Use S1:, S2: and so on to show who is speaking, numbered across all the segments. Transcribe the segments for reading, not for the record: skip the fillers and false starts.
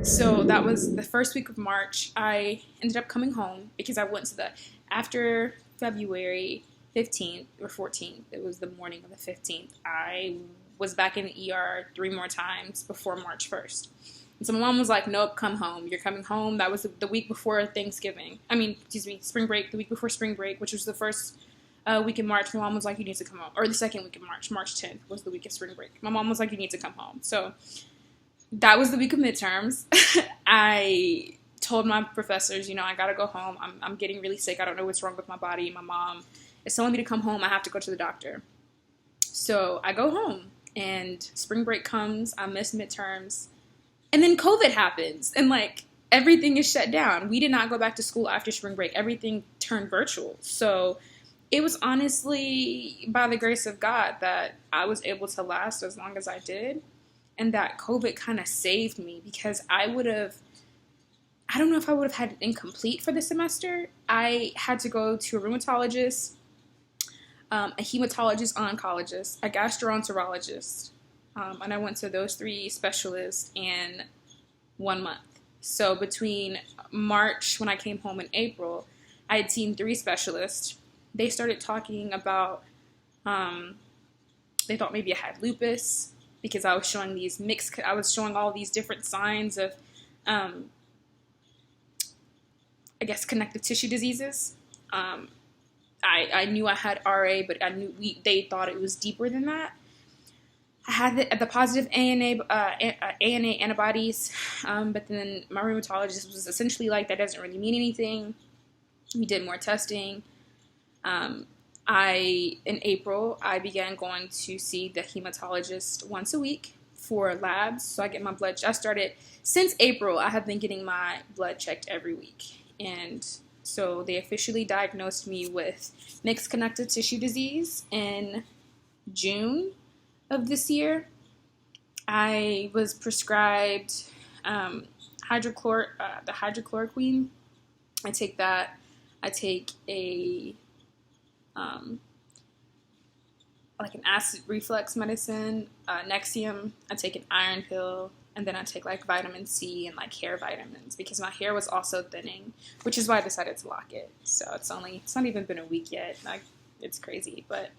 S1: So that was the first week of March. I ended up coming home because I went to after February 15th or 14th, it was the morning of the 15th, I was back in the ER 3 more times before March 1st. And so my mom was like, nope, come home. You're coming home. That was the week before Thanksgiving. Spring break, the week before spring break, which was the first week in March. My mom was like, you need to come home. Or the second week of March, March 10th was the week of spring break. My mom was like, you need to come home. So that was the week of midterms. I told my professors, I got to go home. I'm getting really sick. I don't know what's wrong with my body. My mom is telling me to come home. I have to go to the doctor. So I go home, and spring break comes. I miss midterms. And then COVID happens, and everything is shut down. We did not go back to school after spring break. Everything turned virtual. So it was honestly by the grace of God that I was able to last as long as I did. And that COVID kind of saved me, because I don't know if I would have had it incomplete for the semester. I had to go to a rheumatologist, a hematologist, oncologist, a gastroenterologist, and I went to those 3 specialists in 1 month. So between March, when I came home, in April, I had seen 3 specialists. They started talking about, they thought maybe I had lupus, because I was showing all these different signs of, connective tissue diseases. I knew I had RA, but they thought it was deeper than that. I had the positive ANA antibodies, but then my rheumatologist was essentially like, that doesn't really mean anything. We did more testing. In April, I began going to see the hematologist once a week for labs. So I get my blood. Since April, I have been getting my blood checked every week. And so they officially diagnosed me with mixed connective tissue disease in June of this year. I was prescribed the hydrochloroquine. I take that. I take an acid reflux medicine, Nexium. I take an iron pill, and then I take vitamin C and hair vitamins, because my hair was also thinning, which is why I decided to lock it. So it's not even been a week yet. It's crazy, but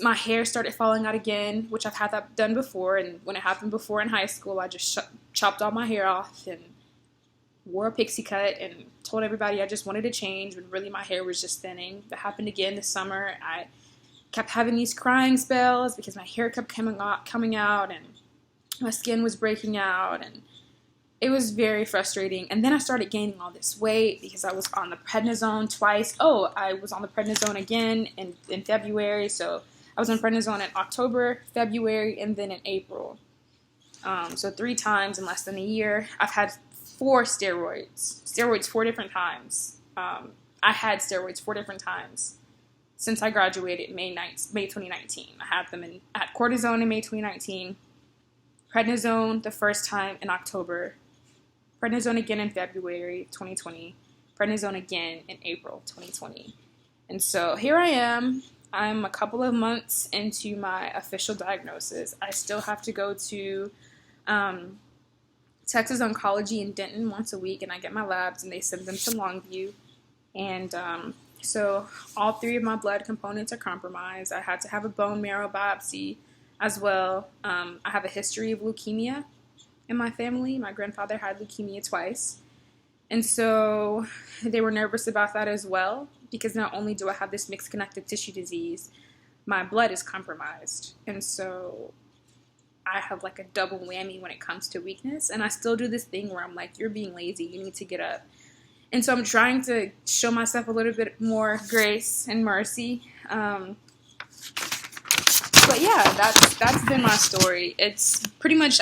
S1: my hair started falling out again, which I've had that done before. And when it happened before in high school, I just chopped all my hair off and wore a pixie cut and told everybody I just wanted to change, when really my hair was just thinning. That happened again this summer. I kept having these crying spells because my hair kept coming out and my skin was breaking out, and it was very frustrating. And then I started gaining all this weight because I was on the prednisone twice. Oh, I was on the prednisone again in February. So I was on prednisone in October, February, and then in April. So 3 times in less than a year. I've had 4 steroids 4 different times. I had steroids 4 different times since I graduated May 2019. I had cortisone in May 2019, prednisone the first time in October, prednisone again in February 2020, prednisone again in April 2020. And so here I am. I'm a couple of months into my official diagnosis. I still have to go to Texas Oncology in Denton once a week, and I get my labs, and they send them to Longview. And so all 3 of my blood components are compromised. I had to have a bone marrow biopsy as well. I have a history of leukemia in my family. My grandfather had leukemia twice. And so they were nervous about that as well, because not only do I have this mixed connective tissue disease, my blood is compromised. And so I have a double whammy when it comes to weakness. And I still do this thing where I'm like, you're being lazy. You need to get up. And so I'm trying to show myself a little bit more grace and mercy. But yeah, that's been my story. I've pretty much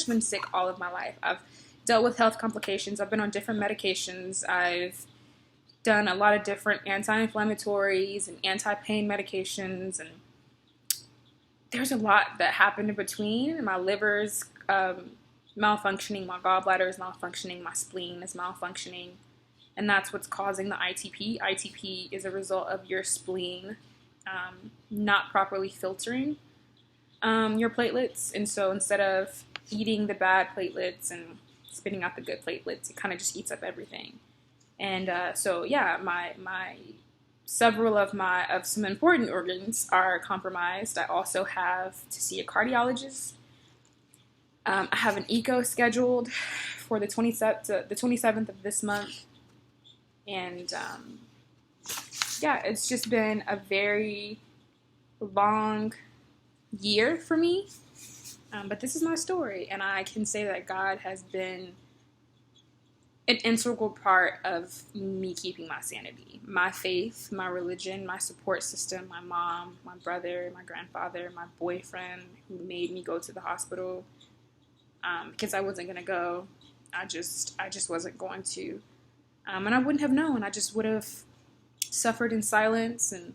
S1: been sick all of my life. I've dealt with health complications. I've been on different medications. I've done a lot of different anti-inflammatories and anti-pain medications, and there's a lot that happened in between. My liver's malfunctioning, my gallbladder is malfunctioning, my spleen is malfunctioning, and that's what's causing the ITP. ITP is a result of your spleen not properly filtering your platelets, and so instead of eating the bad platelets and spitting out the good platelets. It kind of just eats up everything. And so yeah, my several of some important organs are compromised. I also have to see a cardiologist. I have an echo scheduled for the 27th of this month. And yeah, it's just been a very long year for me. But this is my story, and I can say that God has been an integral part of me keeping my sanity. My faith, my religion, my support system, my mom, my brother, my grandfather, my boyfriend who made me go to the hospital because I wasn't going to go. I just wasn't going to. And I wouldn't have known. I just would have suffered in silence. And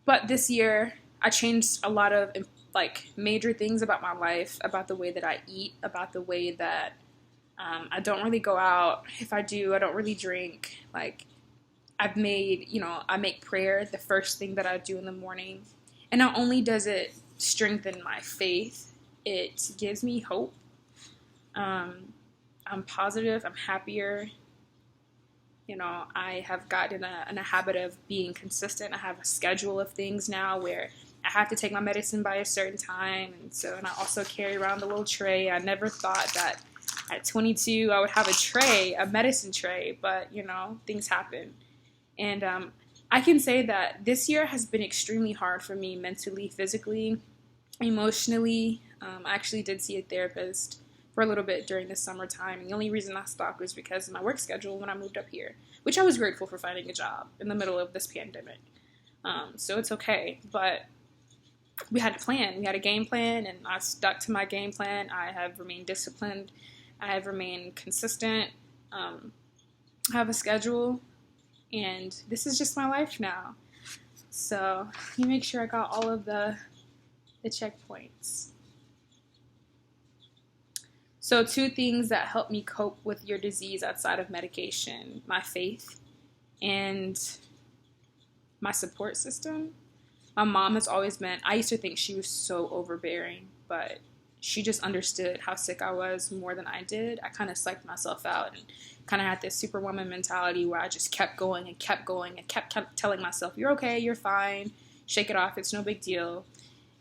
S1: but this year, I changed a lot of major things about my life, about the way that I eat, about the way that I don't really go out. If I do, I don't really drink. Like, I make prayer the first thing that I do in the morning. And not only does it strengthen my faith, it gives me hope. I'm positive. I'm happier. I have gotten in a habit of being consistent. I have a schedule of things now where I have to take my medicine by a certain time. And I also carry around the little tray. I never thought that at 22 I would have a medicine tray, but things happen. And I can say that this year has been extremely hard for me mentally, physically, emotionally. I actually did see a therapist for a little bit during the summertime. And the only reason I stopped was because of my work schedule when I moved up here, which I was grateful for finding a job in the middle of this pandemic. So it's okay. But we had a plan. We had a game plan, and I stuck to my game plan. I have remained disciplined. I have remained consistent. I have a schedule, and this is just my life now. So let me make sure I got all of the checkpoints. So 2 things that help me cope with your disease outside of medication: my faith and my support system. My mom has always been, I used to think she was so overbearing, but she just understood how sick I was more than I did. I kind of psyched myself out and kind of had this superwoman mentality where I just kept going and kept telling myself, you're okay, you're fine, shake it off, it's no big deal.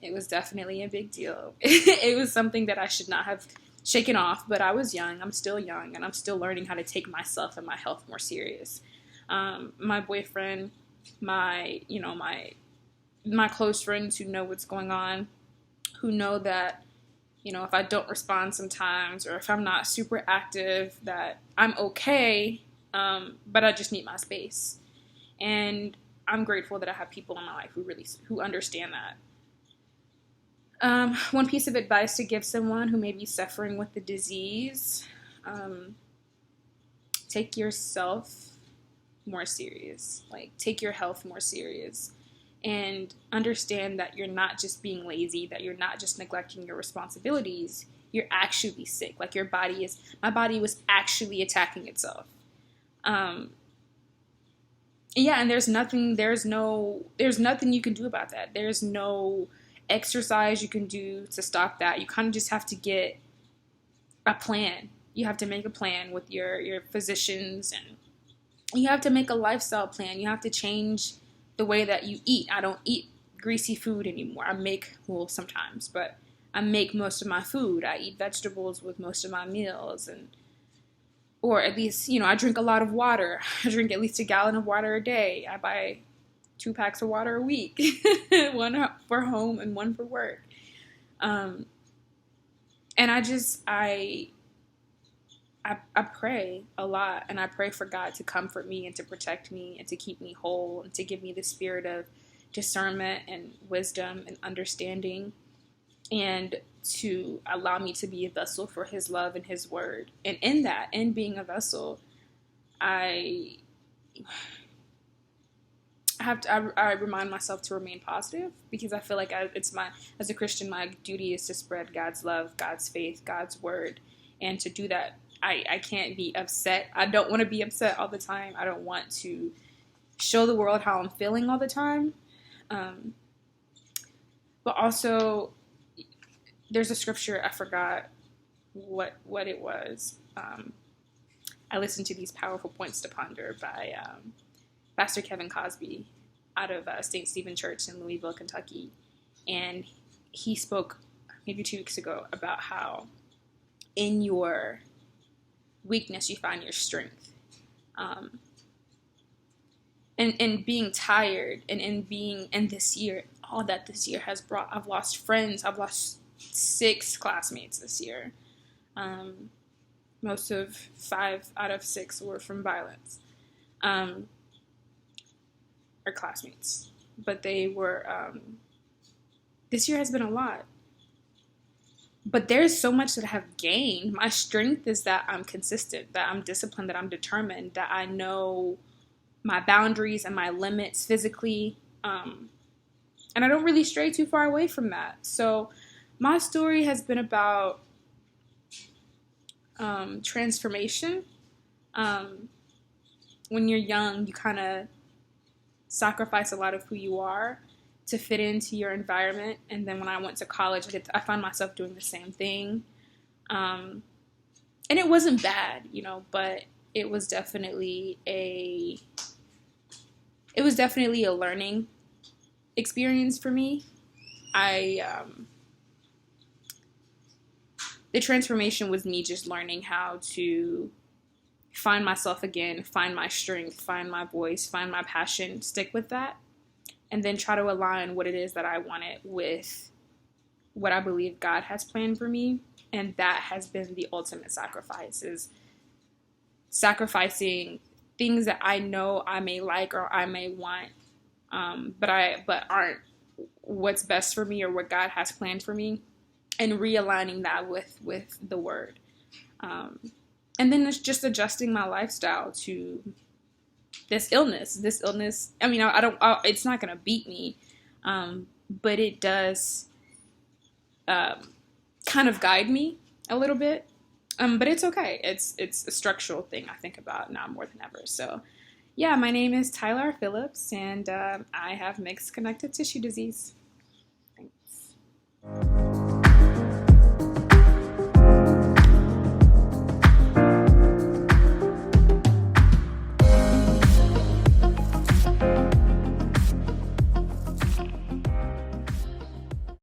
S1: It was definitely a big deal. It was something that I should not have shaken off, but I was young. I'm still young, and I'm still learning how to take myself and my health more serious. My boyfriend, my close friends who know what's going on, who know that, if I don't respond sometimes, or if I'm not super active, that I'm okay, but I just need my space. And I'm grateful that I have people in my life who understand that. One piece of advice to give someone who may be suffering with the disease: take yourself more serious. Take your health more serious. And understand that you're not just being lazy, that you're not just neglecting your responsibilities. You're actually sick. My body was actually attacking itself. Yeah, and there's nothing you can do about that. There's no exercise you can do to stop that. You kind of just have to get a plan. You have to make a plan with your physicians, and you have to make a lifestyle plan. You have to change the way that you eat. I don't eat greasy food anymore. Sometimes, but I make most of my food. I eat vegetables with most of my meals, or at least, I drink a lot of water. I drink at least a gallon of water a day. I buy 2 packs of water a week, 1 for home and 1 for work. And I pray a lot, and I pray for God to comfort me and to protect me and to keep me whole and to give me the spirit of discernment and wisdom and understanding, and to allow me to be a vessel for His love and His word. And in being a vessel, I remind myself to remain positive, because I feel like as a Christian, my duty is to spread God's love, God's faith, God's word. And to do that, I can't be upset. I don't want to be upset all the time. I don't want to show the world how I'm feeling all the time. But also, there's a scripture, I forgot what it was. I listened to these Powerful Points to Ponder by Pastor Kevin Cosby out of St. Stephen Church in Louisville, Kentucky. And he spoke maybe 2 weeks ago about how in your weakness you find your strength. And being tired and this year, all that this year has brought, I've lost friends. I've lost 6 classmates this year. Most of 5 out of 6 were from violence, or classmates. But they were, this year has been a lot. But there's so much that I have gained. My strength is that I'm consistent, that I'm disciplined, that I'm determined, that I know my boundaries and my limits physically. And I don't really stray too far away from that. So my story has been about transformation. When you're young, you kind of sacrifice a lot of who you are to fit into your environment. And then when I went to college, I found myself doing the same thing. And it wasn't bad, but it was definitely a learning experience for me. The transformation was me just learning how to find myself again, find my strength, find my voice, find my passion, stick with that, and then try to align what it is that I wanted with what I believe God has planned for me. And that has been the ultimate sacrifice, is sacrificing things that I know I may like or I may want, but aren't what's best for me or what God has planned for me, and realigning that with the word. And then it's just adjusting my lifestyle to this illness. I mean, it's not going to beat me, but it does kind of guide me a little bit. But it's okay. It's a structural thing I think about now more than ever. So yeah, my name is Tylar Phillips, and I have mixed connective tissue disease.